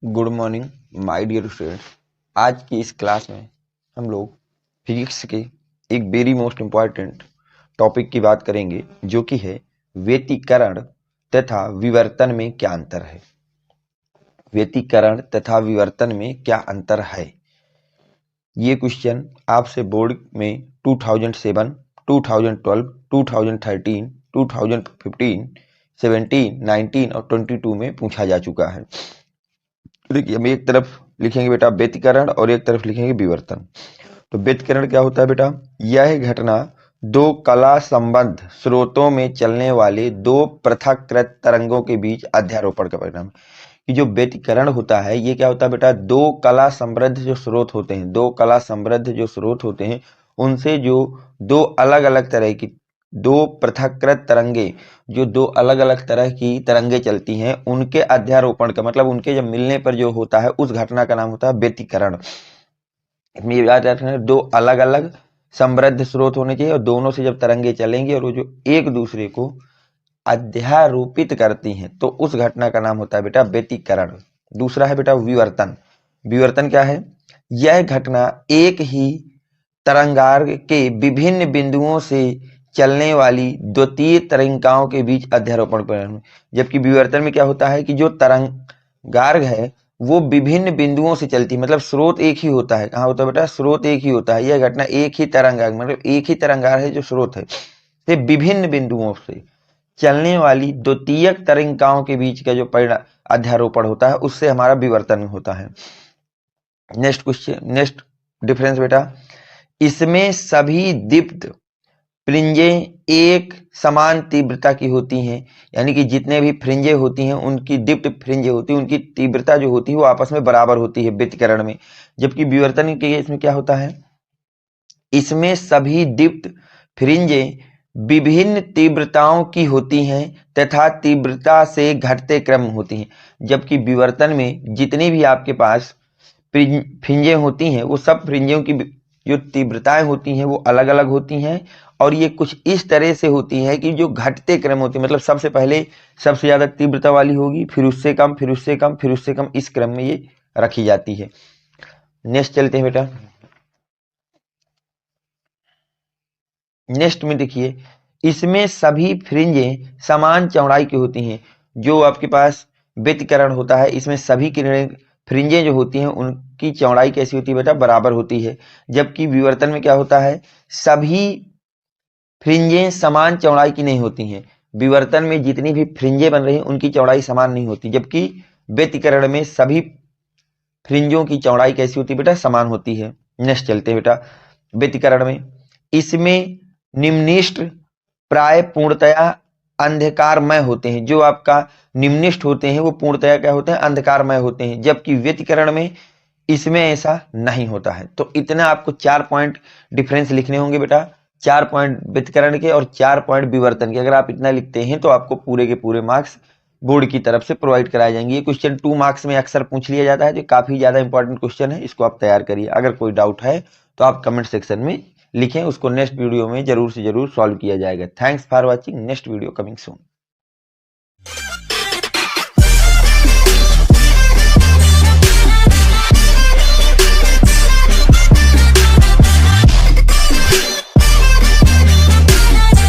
Good morning my dear students. आज की इस क्लास में हम लोग फिजिक्स के एक वेरी मोस्ट इम्पॉर्टेंट टॉपिक की बात करेंगे, जो कि है व्यतिकरण तथा विवर्तन में क्या अंतर है। व्यतिकरण तथा विवर्तन में क्या अंतर है, ये क्वेश्चन आपसे बोर्ड में 2007, 2012, 2013, 2015, 17, 19 और 22 में पूछा जा चुका है। देखिए, हम एक तरफ लिखेंगे बेटा व्यतिकरण और एक तरफ लिखेंगे विवर्तन। तो व्यतिकरण क्या होता है बेटा? यह घटना दो कला संबद्ध स्रोतों में चलने वाले दो पृथक्कृत तरंगों के बीच अध्यारोपण का परिणाम है। कि जो व्यतिकरण होता है ये क्या होता है बेटा? दो कला समृद्ध जो स्रोत होते हैं, दो कला समृद्ध जो स्रोत होते हैं, उनसे जो दो अलग अलग तरह की दो पृथक्कृत तरंगे, जो दो अलग अलग तरह की तरंगे चलती हैं, उनके अध्यारोपण का मतलब उनके जब मिलने पर जो होता है उस घटना का नाम होता है व्यतिकरण। इसमें ये याद रखना है, दो अलग अलग समृद्ध स्रोत होने चाहिए और दोनों से जब तरंगे चलेंगे और वो जो एक दूसरे को अध्यारोपित करती हैं तो उस घटना का नाम होता है बेटा व्यतिकरण। दूसरा है बेटा विवर्तन। विवर्तन क्या है? यह घटना एक ही तरंगार्ग के विभिन्न बिंदुओं से चलने वाली द्वितीय तरंगिकाओं के बीच अध्यारोपण परिणाम। जबकि विवर्तन में क्या होता है कि जो तरंगार्ग है वो विभिन्न बिंदुओं से चलती है, मतलब स्रोत एक ही होता है। कहाँ होता है बेटा? स्रोत एक ही होता है। यह घटना एक ही तरंगार्ग मतलब एक ही तरंगार्ग है जो स्रोत है, से विभिन्न बिंदुओं से चलने वाली द्वितीयक तरंगिकाओं के बीच का जो परिणाम अध्यारोपण होता है उससे हमारा विवर्तन होता है। नेक्स्ट क्वेश्चन, नेक्स्ट डिफरेंस बेटा, इसमें सभी दीप्त फ्रिंजें एक समान तीव्रता की होती हैं, यानी कि जितने भी फ्रिंजें होती हैं उनकी दीप्त फ्रिंजें होती हैं उनकी तीव्रता जो होती है वो आपस में बराबर होती है व्यतिकरण में। जबकि विवर्तन के इसमें क्या होता है? इसमें सभी दीप्त फ्रिंजें विभिन्न तीव्रताओं की होती हैं तथा तीव्रता से घटते क्रम होती हैं। जबकि विवर्तन में जितनी भी आपके पास फ्रिंजें होती हैं वो सब फ्रिंजों की जो तीव्रताएं होती हैं वो अलग अलग होती हैं और ये कुछ इस तरह से होती हैं कि जो घटते क्रम होती है, मतलब सबसे पहले सबसे ज्यादा तीव्रता वाली होगी, फिर उससे कम, फिर उससे कम, फिर उससे कम, इस क्रम में ये रखी जाती है। नेक्स्ट चलते हैं बेटा। नेक्स्ट में देखिए, इसमें सभी फ्रिंजें समान चौड़ाई की होती हैं। जो आपके पास व्यतिकरण होता है इसमें सभी फ्रिंजें जो होती हैं उनकी चौड़ाई कैसी होती है बेटा? बराबर होती है। जबकि विवर्तन में क्या होता है? सभी फ्रिंजें समान चौड़ाई की नहीं होती हैं। विवर्तन में जितनी भी फ्रिंजें बन रही हैं उनकी चौड़ाई समान नहीं होती, जबकि व्यतिकरण में सभी फ्रिंजों की चौड़ाई कैसी होती है बेटा? समान होती है। नेक्स्ट चलते हैं बेटा। व्यतिकरण में इसमें निम्निष्ट प्राय पूर्णतया अंधकारमय होते हैं। जो आपका निम्निष्ट होते हैं वो पूर्णतया क्या होते हैं? अंधकारमय होते हैं। जबकि व्यतिकरण में इसमें ऐसा नहीं होता है। तो इतना आपको 4 पॉइंट डिफरेंस लिखने होंगे बेटा, 4 पॉइंट व्यतिकरण के और 4 पॉइंट विवर्तन के। अगर आप इतना लिखते हैं तो आपको पूरे के पूरे मार्क्स बोर्ड की तरफ से प्रोवाइड कराए जाएंगे। ये क्वेश्चन 2 मार्क्स में अक्सर पूछ लिया जाता है, जो काफी ज्यादा इंपॉर्टेंट क्वेश्चन है। इसको आप तैयार करिए। अगर कोई डाउट है तो आप कमेंट सेक्शन में लिखें, उसको नेक्स्ट वीडियो में जरूर से जरूर सॉल्व किया जाएगा। Thanks for watching. Next video coming soon.